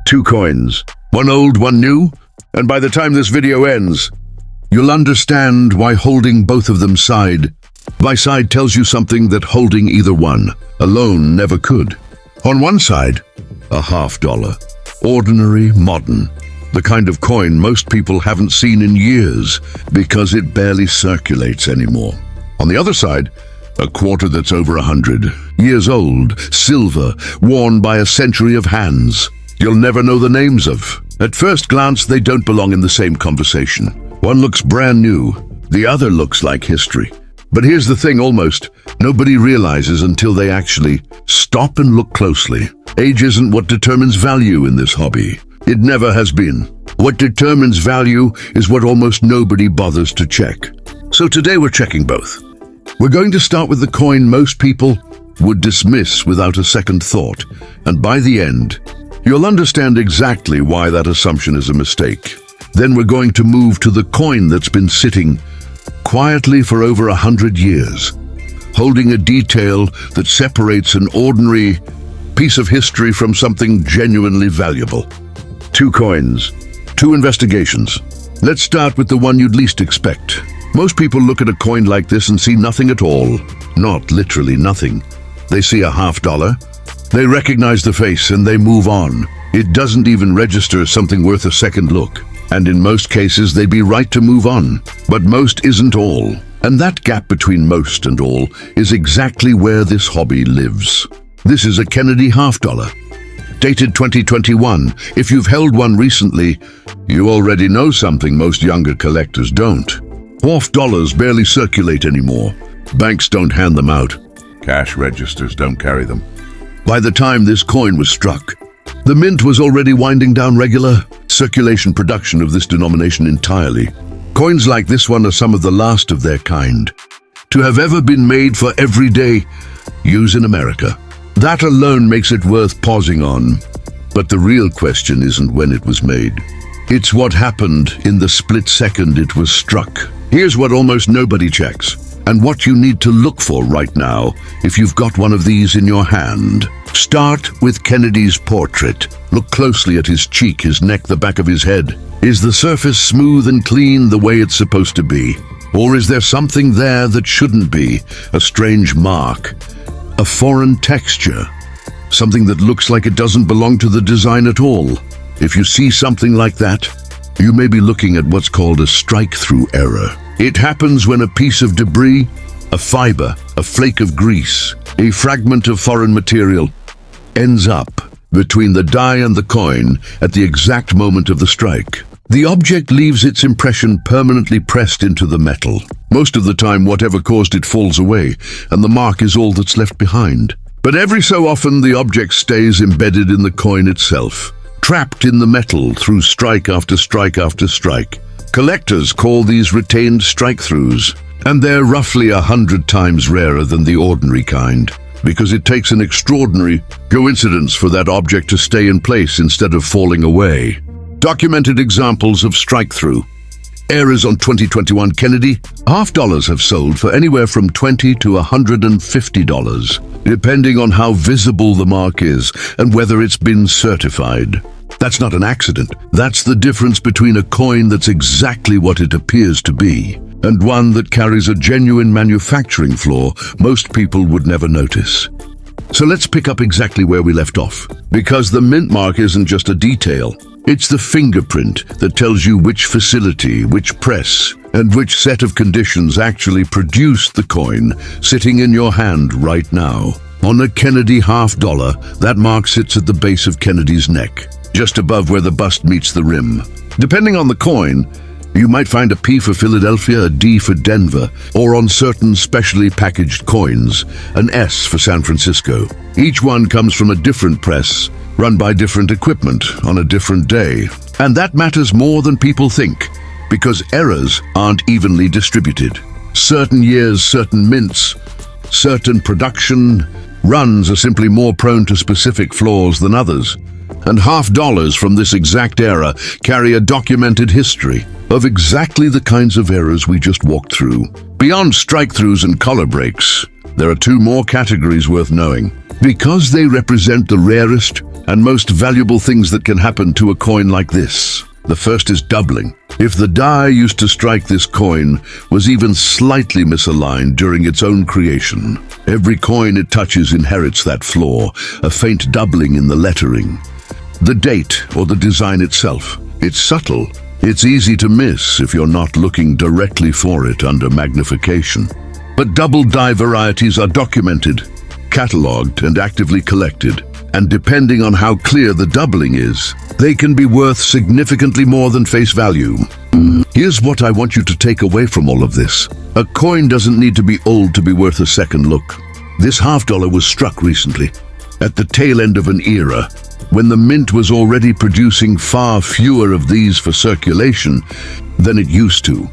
Two coins, one old, one new, and by the time this video ends, you'll understand why holding both of them side by side tells you something that holding either one alone never could. On one side, a $50, ordinary, modern, the kind of coin most people haven't seen in years because it barely circulates anymore. On the other side, a quarter that's over 100 years old, silver, worn by a century of hands you'll never know the names of. At first glance, they don't belong in the same conversation. One looks brand new, the other looks like history. But here's the thing, almost nobody realizes until they actually stop and look closely. Age isn't what determines value in this hobby. It never has been. What determines value is what almost nobody bothers to check. So today we're checking both. We're going to start with the coin most people would dismiss without a second thought, and by the end, you'll understand exactly why that assumption is a mistake. Then we're going to move to the coin that's been sitting quietly for over 100 years, holding a detail that separates an ordinary piece of history from something genuinely valuable. Two coins, two investigations. Let's start with the one you'd least expect. Most people look at a coin like this and see nothing at all. Not literally nothing. They see a $50, they recognize the face, and they move on. It doesn't even register as something worth a second look. And in most cases, they'd be right to move on. But most isn't all. And that gap between most and all is exactly where this hobby lives. This is a Kennedy $50, dated 2021. If you've held one recently, you already know something most younger collectors don't. $50 barely circulate anymore. Banks don't hand them out. Cash registers don't carry them. By the time this coin was struck, the mint was already winding down regular circulation production of this denomination entirely. Coins like this one are some of the last of their kind to have ever been made for everyday use in America. That alone makes it worth pausing on. But the real question isn't when it was made. It's what happened in the split second it was struck. Here's what almost nobody checks, and what you need to look for right now if you've got one of these in your hand. Start with Kennedy's portrait. Look closely at his cheek, his neck, the back of his head. Is the surface smooth and clean the way it's supposed to be? Or is there something there that shouldn't be? A strange mark, a foreign texture, something that looks like it doesn't belong to the design at all. If you see something like that, you may be looking at what's called a strike-through error. It happens when a piece of debris, a fiber, a flake of grease, a fragment of foreign material ends up between the die and the coin at the exact moment of the strike. The object leaves its impression permanently pressed into the metal. Most of the time, whatever caused it falls away, and the mark is all that's left behind. But every so often, the object stays embedded in the coin itself, trapped in the metal through strike after strike after strike. Collectors call these retained strike-throughs, and they're roughly 100 times rarer than the ordinary kind, because it takes an extraordinary coincidence for that object to stay in place instead of falling away. Documented examples of strike-through errors on 2021 Kennedy $50 have sold for anywhere from $20 to $150, depending on how visible the mark is and whether it's been certified. That's not an accident. That's the difference between a coin that's exactly what it appears to be and one that carries a genuine manufacturing flaw most people would never notice. So let's pick up exactly where we left off, because the mint mark isn't just a detail. It's the fingerprint that tells you which facility, which press, and which set of conditions actually produced the coin sitting in your hand right now. On a Kennedy $50, that mark sits at the base of Kennedy's neck, just above where the bust meets the rim. Depending on the coin, you might find a P for Philadelphia, a D for Denver, or on certain specially packaged coins, an S for San Francisco. Each one comes from a different press, run by different equipment on a different day. And that matters more than people think, because errors aren't evenly distributed. Certain years, certain mints, certain production runs are simply more prone to specific flaws than others. And $50 from this exact era carry a documented history of exactly the kinds of errors we just walked through. Beyond strike-throughs and color breaks, there are two more categories worth knowing. Because they represent the rarest and most valuable things that can happen to a coin like this. The first is doubling. If the die used to strike this coin was even slightly misaligned during its own creation, every coin it touches inherits that flaw, a faint doubling in the lettering. The date or the design itself. It's subtle. It's easy to miss if you're not looking directly for it under magnification. But double die varieties are documented, catalogued, and actively collected. And depending on how clear the doubling is, they can be worth significantly more than face value. Here's what I want you to take away from all of this. A coin doesn't need to be old to be worth a second look. This $50 was struck recently, at the tail end of an era, when the mint was already producing far fewer of these for circulation than it used to.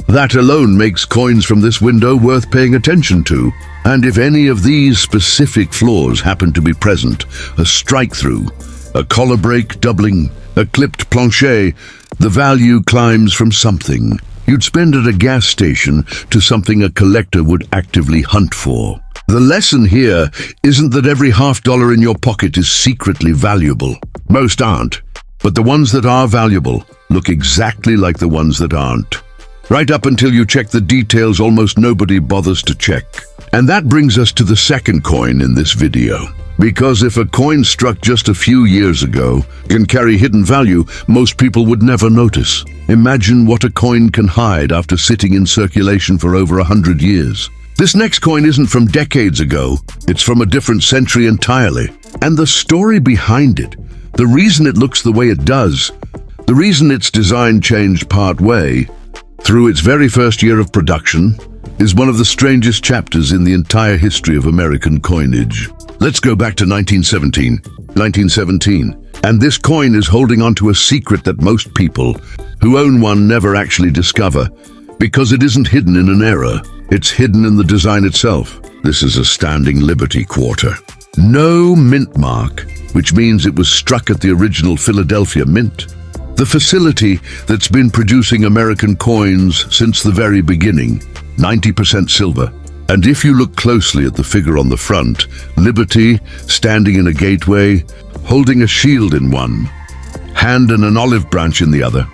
That alone makes coins from this window worth paying attention to. And if any of these specific flaws happen to be present, a strike-through, a collar break doubling, a clipped plancher, the value climbs from something you'd spend at a gas station to something a collector would actively hunt for. The lesson here isn't that every $50 in your pocket is secretly valuable. Most aren't, but the ones that are valuable look exactly like the ones that aren't. Right up until you check the details almost nobody bothers to check. And that brings us to the second coin in this video. Because if a coin struck just a few years ago can carry hidden value, most people would never notice. Imagine what a coin can hide after sitting in circulation for over 100 years. This next coin isn't from decades ago, it's from a different century entirely. And the story behind it, the reason it looks the way it does, the reason its design changed part way through its very first year of production, is one of the strangest chapters in the entire history of American coinage. Let's go back to 1917. And this coin is holding onto a secret that most people who own one never actually discover, because it isn't hidden in an era. It's hidden in the design itself. This is a standing Liberty quarter. No mint mark, which means it was struck at the original Philadelphia Mint, the facility that's been producing American coins since the very beginning. 90% silver. And if you look closely at the figure on the front, Liberty standing in a gateway, holding a shield in one hand and an olive branch in the other,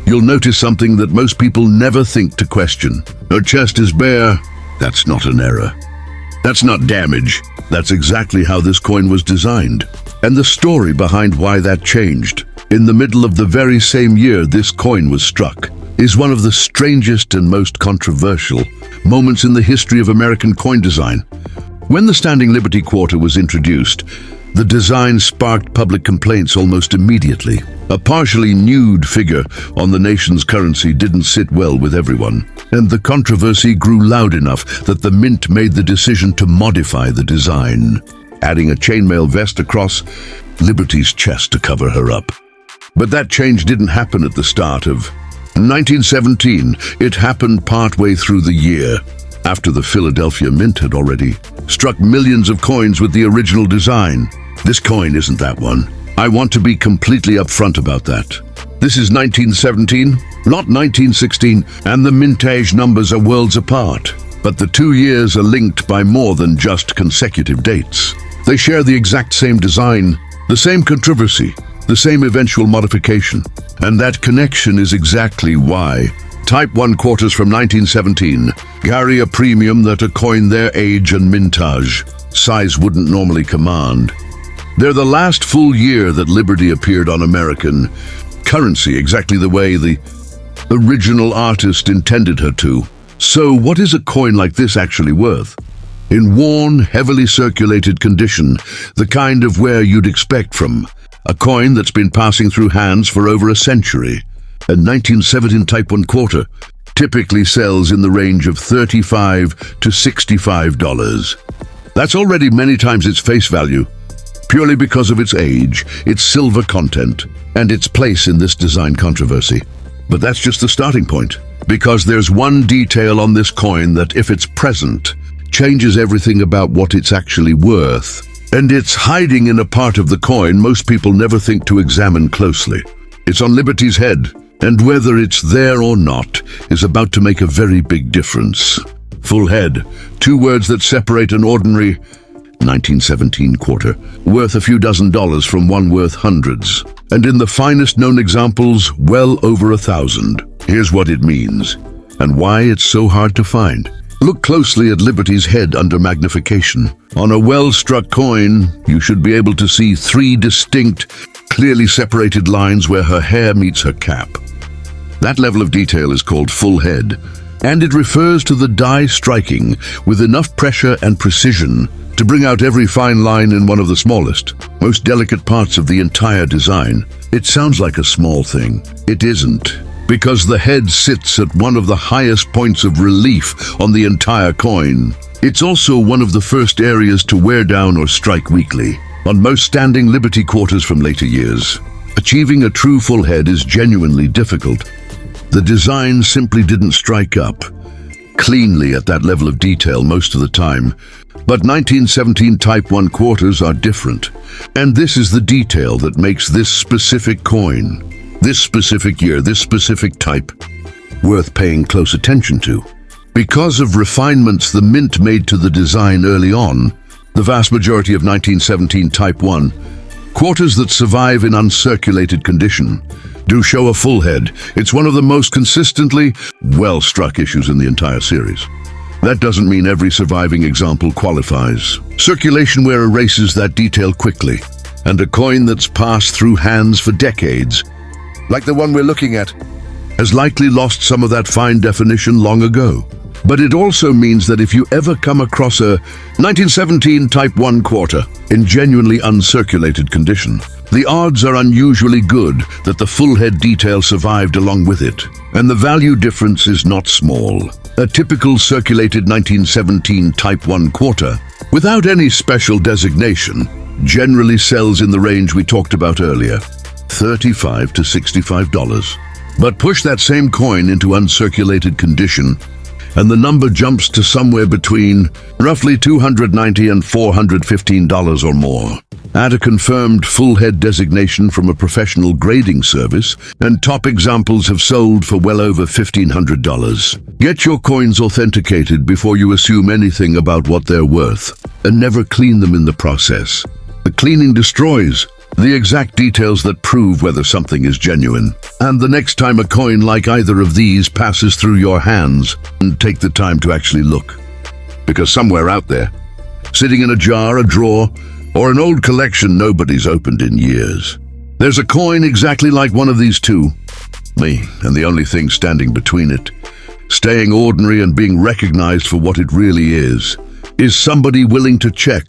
you'll notice something that most people never think to question. Her chest is bare. That's not an error. That's not damage. That's exactly how this coin was designed. And the story behind why that changed, in the middle of the very same year this coin was struck, is one of the strangest and most controversial moments in the history of American coin design. When the Standing Liberty Quarter was introduced, the design sparked public complaints almost immediately. A partially nude figure on the nation's currency didn't sit well with everyone, and the controversy grew loud enough that the Mint made the decision to modify the design, adding a chainmail vest across Liberty's chest to cover her up. But that change didn't happen at the start of 1917. It happened partway through the year, after the Philadelphia Mint had already struck millions of coins with the original design. This coin isn't that one. I want to be completely upfront about that. This is 1917, not 1916, and the mintage numbers are worlds apart. But the 2 years are linked by more than just consecutive dates. They share the exact same design, the same controversy, the same eventual modification. And that connection is exactly why Type 1 quarters from 1917 carry a premium that a coin their age and mintage size wouldn't normally command. They're the last full year that Liberty appeared on American currency, exactly the way the original artist intended her to. So what is a coin like this actually worth? In worn, heavily circulated condition, the kind of wear you'd expect from a coin that's been passing through hands for over a century. A 1917 Type 1 quarter typically sells in the range of $35 to $65. That's already many times its face value, purely because of its age, its silver content, and its place in this design controversy. But that's just the starting point, because there's one detail on this coin that, if it's present, changes everything about what it's actually worth. And it's hiding in a part of the coin most people never think to examine closely. It's on Liberty's head, and whether it's there or not is about to make a very big difference. Full head, 2 words that separate an ordinary 1917 quarter, worth a few $dozen from one worth hundreds. And in the finest known examples, well over 1,000. Here's what it means, and why it's so hard to find. Look closely at Liberty's head under magnification. On a well-struck coin, you should be able to see 3 distinct, clearly separated lines where her hair meets her cap. That level of detail is called full head, and it refers to the die striking with enough pressure and precision to bring out every fine line in one of the smallest, most delicate parts of the entire design. It sounds like a small thing. It isn't, because the head sits at one of the highest points of relief on the entire coin. It's also one of the first areas to wear down or strike weakly. On most standing Liberty quarters from later years, achieving a true full head is genuinely difficult. The design simply didn't strike up cleanly at that level of detail most of the time. But 1917 Type 1 quarters are different. And this is the detail that makes this specific coin, this specific year, this specific type, worth paying close attention to. Because of refinements the Mint made to the design early on, the vast majority of 1917 Type 1 quarters that survive in uncirculated condition do show a full head. It's one of the most consistently well-struck issues in the entire series. That doesn't mean every surviving example qualifies. Circulation wear erases that detail quickly, and a coin that's passed through hands for decades, like the one we're looking at, has likely lost some of that fine definition long ago. But it also means that if you ever come across a 1917 Type 1 quarter in genuinely uncirculated condition, the odds are unusually good that the full head detail survived along with it, and the value difference is not small. A typical circulated 1917 Type 1 quarter, without any special designation, generally sells in the range we talked about earlier, $35 to $65. But push that same coin into uncirculated condition, and the number jumps to somewhere between roughly $290 and $415 or more. Add a confirmed full head designation from a professional grading service, and top examples have sold for well over $1,500. Get your coins authenticated before you assume anything about what they're worth, and never clean them in the process. The cleaning destroys the exact details that prove whether something is genuine. And the next time a coin like either of these passes through your hands, take the time to actually look. Because somewhere out there, sitting in a jar, a drawer, or an old collection nobody's opened in years, there's a coin exactly like one of these two. Me, and the only thing standing between it, staying ordinary and being recognized for what it really is somebody willing to check